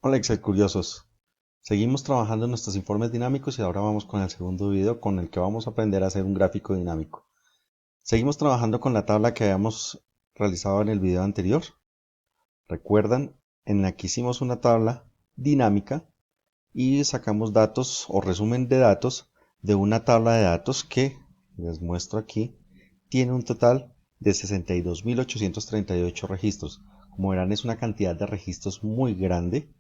Hola Excel curiosos, seguimos trabajando en nuestros informes dinámicos y ahora vamos con el segundo video con el que vamos a aprender a hacer un gráfico dinámico. Seguimos trabajando con la tabla que habíamos realizado en el video anterior. ¿Recuerdan? En la que hicimos una tabla dinámica y sacamos datos o resumen de datos de una tabla de datos que, les muestro aquí, tiene un total de 62.838 registros. Como verán, es una cantidad de registros muy grande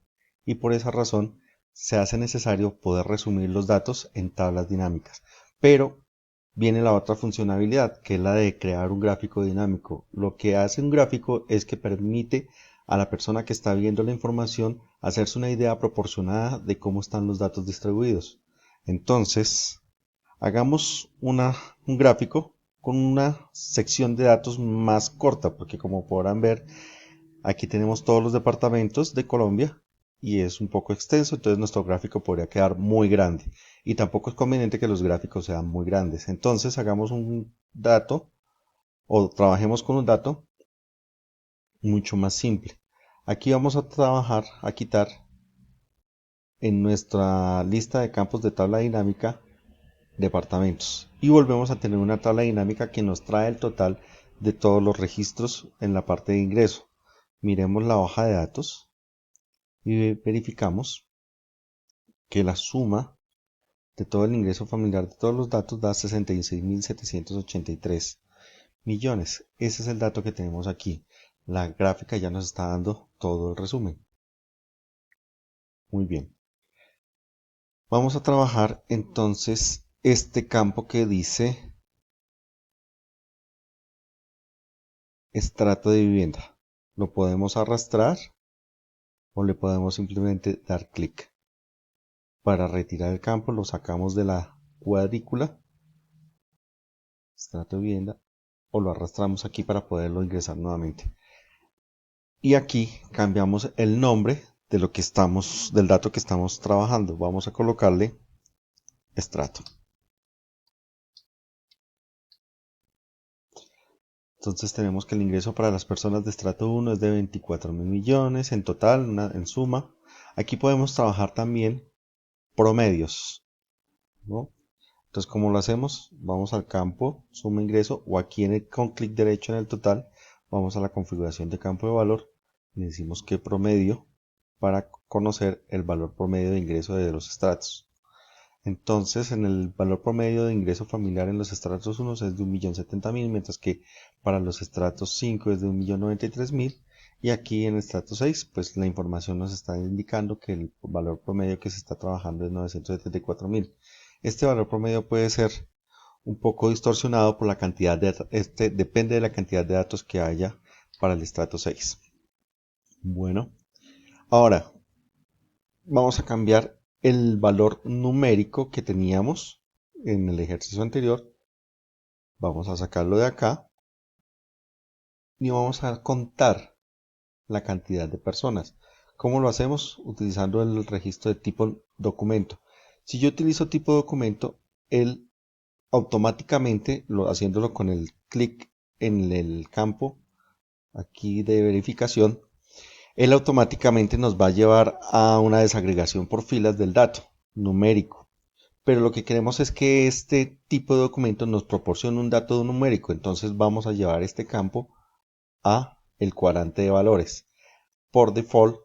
y por esa razón se hace necesario poder resumir los datos en tablas dinámicas. Pero viene la otra funcionalidad, que es la de crear un gráfico dinámico. Lo que hace un gráfico es que permite a la persona que está viendo la información hacerse una idea proporcionada de cómo están los datos distribuidos. Entonces, hagamos un gráfico con una sección de datos más corta, porque como podrán ver, aquí tenemos todos los departamentos de Colombia y es un poco extenso, entonces nuestro gráfico podría quedar muy grande. Y tampoco es conveniente que los gráficos sean muy grandes. Entonces hagamos un dato o trabajemos con un dato mucho más simple. Aquí vamos a trabajar, a quitar en nuestra lista de campos de tabla dinámica departamentos. Y volvemos a tener una tabla dinámica que nos trae el total de todos los registros en la parte de ingreso. Miremos la hoja de datos y verificamos que la suma de todo el ingreso familiar de todos los datos da 66.783 millones. Ese es el dato que tenemos aquí. La gráfica ya nos está dando todo el resumen. Muy bien. Vamos a trabajar entonces este campo que dice estrato de vivienda. Lo podemos arrastrar o le podemos simplemente dar clic. Para retirar el campo lo sacamos de la cuadrícula, estrato de vivienda, o lo arrastramos aquí para poderlo ingresar nuevamente. Y aquí cambiamos el nombre de lo que del dato que estamos trabajando. Vamos a colocarle estrato. Entonces tenemos que el ingreso para las personas de estrato 1 es de 24.000 millones en total, en suma. Aquí podemos trabajar también promedios, ¿no? Entonces, ¿cómo lo hacemos? Vamos al campo suma ingreso o aquí con clic derecho en el total, vamos a la configuración de campo de valor y decimos que promedio para conocer el valor promedio de ingreso de los estratos. Entonces, en el valor promedio de ingreso familiar en los estratos 1 es de 1.070.000, mientras que para los estratos 5 es de 1.093.000. Y aquí en el estrato 6, pues la información nos está indicando que el valor promedio que se está trabajando es 974.000. Este valor promedio puede ser un poco distorsionado por la cantidad depende de la cantidad de datos que haya para el estrato 6. Bueno, ahora vamos a cambiar el valor numérico que teníamos en el ejercicio anterior. Vamos a sacarlo de acá y vamos a contar la cantidad de personas. ¿Cómo lo hacemos? Utilizando el registro de tipo documento. Si yo utilizo tipo documento, él automáticamente, haciéndolo con el clic en el campo aquí de verificación, él automáticamente nos va a llevar a una desagregación por filas del dato numérico. Pero lo que queremos es que este tipo de documento nos proporcione un dato numérico. Entonces vamos a llevar este campo a el cuadrante de valores. Por default,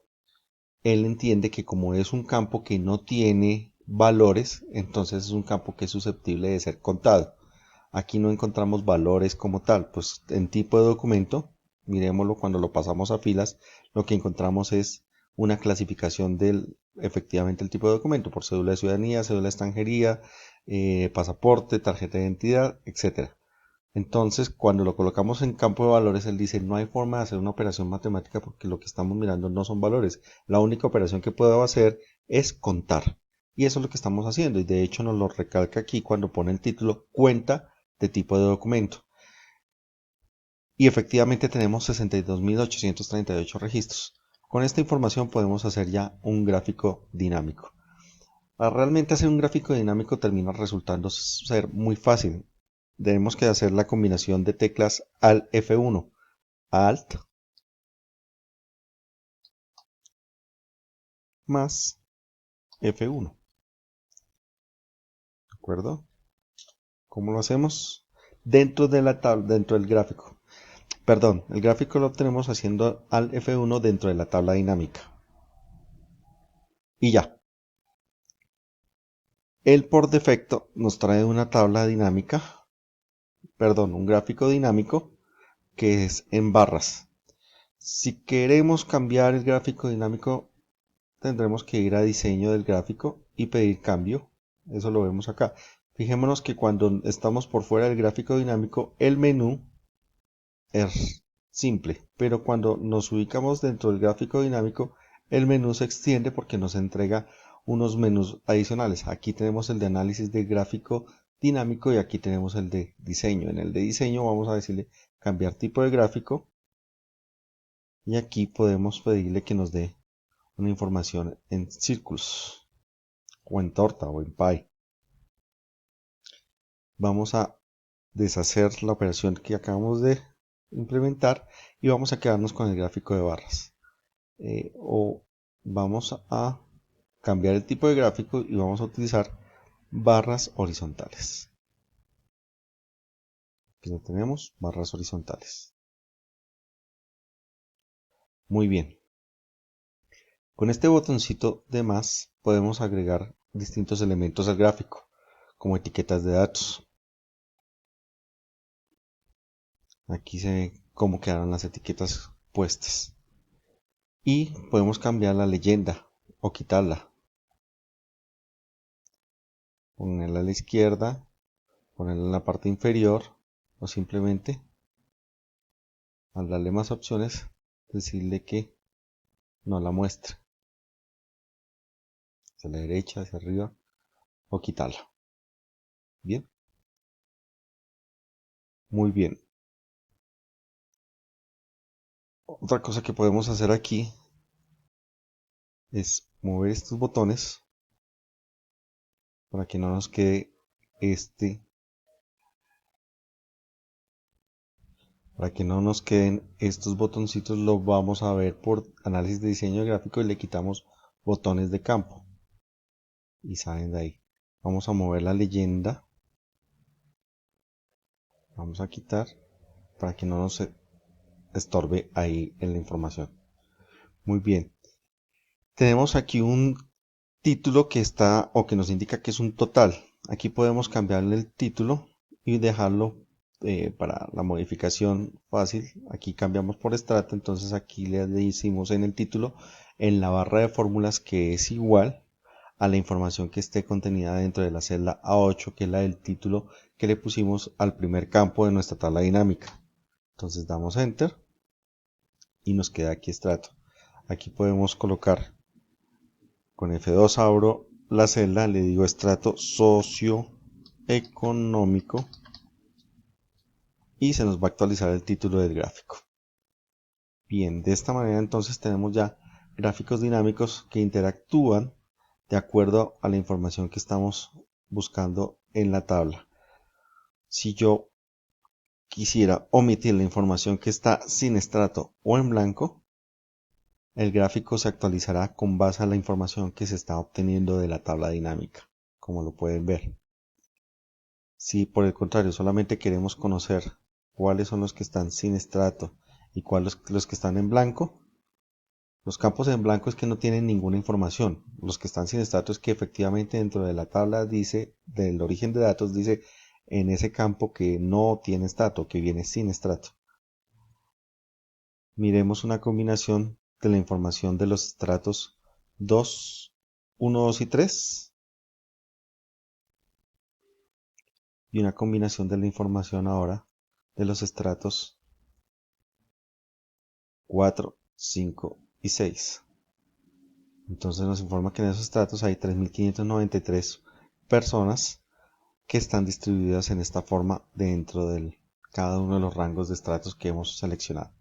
él entiende que como es un campo que no tiene valores, entonces es un campo que es susceptible de ser contado. Aquí no encontramos valores como tal, pues en tipo de documento, miremoslo cuando lo pasamos a filas, lo que encontramos es una clasificación del efectivamente el tipo de documento por cédula de ciudadanía, cédula de extranjería, pasaporte, tarjeta de identidad, etc. Entonces, cuando lo colocamos en campo de valores, él dice, no hay forma de hacer una operación matemática porque lo que estamos mirando no son valores. La única operación que puedo hacer es contar. Y eso es lo que estamos haciendo. Y de hecho nos lo recalca aquí cuando pone el título cuenta de tipo de documento. Y efectivamente tenemos 62.838 registros. Con esta información podemos hacer ya un gráfico dinámico. Para realmente hacer un gráfico dinámico termina resultando ser muy fácil. Tenemos que hacer la combinación de teclas Alt F1, Alt más F1. ¿De acuerdo? ¿Cómo lo hacemos? Dentro de la tabla, dentro del gráfico. Perdón, el gráfico lo obtenemos haciendo al F1 dentro de la tabla dinámica. Y ya. Él por defecto nos trae una tabla dinámica, perdón, un gráfico dinámico que es en barras. Si queremos cambiar el gráfico dinámico, tendremos que ir a diseño del gráfico y pedir cambio. Eso lo vemos acá. Fijémonos que cuando estamos por fuera del gráfico dinámico, el menú es simple, pero cuando nos ubicamos dentro del gráfico dinámico, el menú se extiende porque nos entrega unos menús adicionales. Aquí tenemos el de análisis de gráfico dinámico y aquí tenemos el de diseño. En el de diseño vamos a decirle cambiar tipo de gráfico y aquí podemos pedirle que nos dé una información en círculos o en torta o en pie. Vamos a deshacer la operación que acabamos de implementar y vamos a quedarnos con el gráfico de barras. O vamos a cambiar el tipo de gráfico y vamos a utilizar barras horizontales. Aquí lo tenemos, barras horizontales. Muy bien. Con este botoncito de más podemos agregar distintos elementos al gráfico, como etiquetas de datos. Aquí se ve cómo quedaron las etiquetas puestas. Y podemos cambiar la leyenda o quitarla. Ponerla a la izquierda, ponerla en la parte inferior o simplemente al darle más opciones decirle que no la muestre. Hacia la derecha, hacia arriba o quitarla. Bien. Muy bien. Otra cosa que podemos hacer aquí es mover estos botones para que no nos quede para que no nos queden estos botoncitos. Los vamos a ver por análisis de diseño gráfico y le quitamos botones de campo y salen de ahí. Vamos a mover la leyenda, vamos a quitar para que no nos estorbe ahí en la información. Muy bien, tenemos aquí un título que está o que nos indica que es un total. Aquí podemos cambiarle el título y dejarlo para la modificación fácil. Aquí cambiamos por estrato, entonces aquí le decimos en el título, en la barra de fórmulas, que es igual a la información que esté contenida dentro de la celda A8, que es la del título que le pusimos al primer campo de nuestra tabla dinámica. Entonces damos enter y nos queda aquí estrato. Aquí podemos colocar con F2, abro la celda, le digo estrato socioeconómico y se nos va a actualizar el título del gráfico. Bien, de esta manera entonces tenemos ya gráficos dinámicos que interactúan de acuerdo a la información que estamos buscando en la tabla. Si yo quisiera omitir la información que está sin estrato o en blanco, el gráfico se actualizará con base a la información que se está obteniendo de la tabla dinámica, como lo pueden ver. Si por el contrario solamente queremos conocer cuáles son los que están sin estrato y cuáles los que están en blanco, los campos en blanco es que no tienen ninguna información. Los que están sin estrato es que efectivamente dentro de la tabla dice, del origen de datos, dice en ese campo que no tiene estrato, que viene sin estrato. Miremos una combinación de la información de los estratos 2, 1, 2 y 3 y una combinación de la información ahora de los estratos 4, 5 y 6. Entonces nos informa que en esos estratos hay 3.593 personas que están distribuidas en esta forma dentro de cada uno de los rangos de estratos que hemos seleccionado.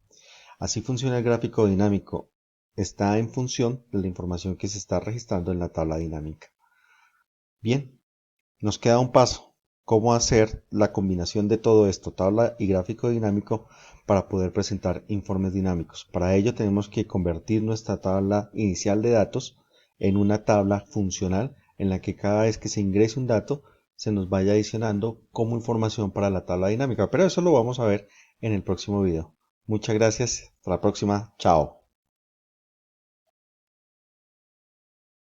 Así funciona el gráfico dinámico. Está en función de la información que se está registrando en la tabla dinámica. Bien, nos queda un paso. ¿Cómo hacer la combinación de todo esto, tabla y gráfico dinámico, para poder presentar informes dinámicos? Para ello tenemos que convertir nuestra tabla inicial de datos en una tabla funcional en la que cada vez que se ingrese un dato se nos vaya adicionando como información para la tabla dinámica. Pero eso lo vamos a ver en el próximo video. Muchas gracias. Hasta la próxima. Chao.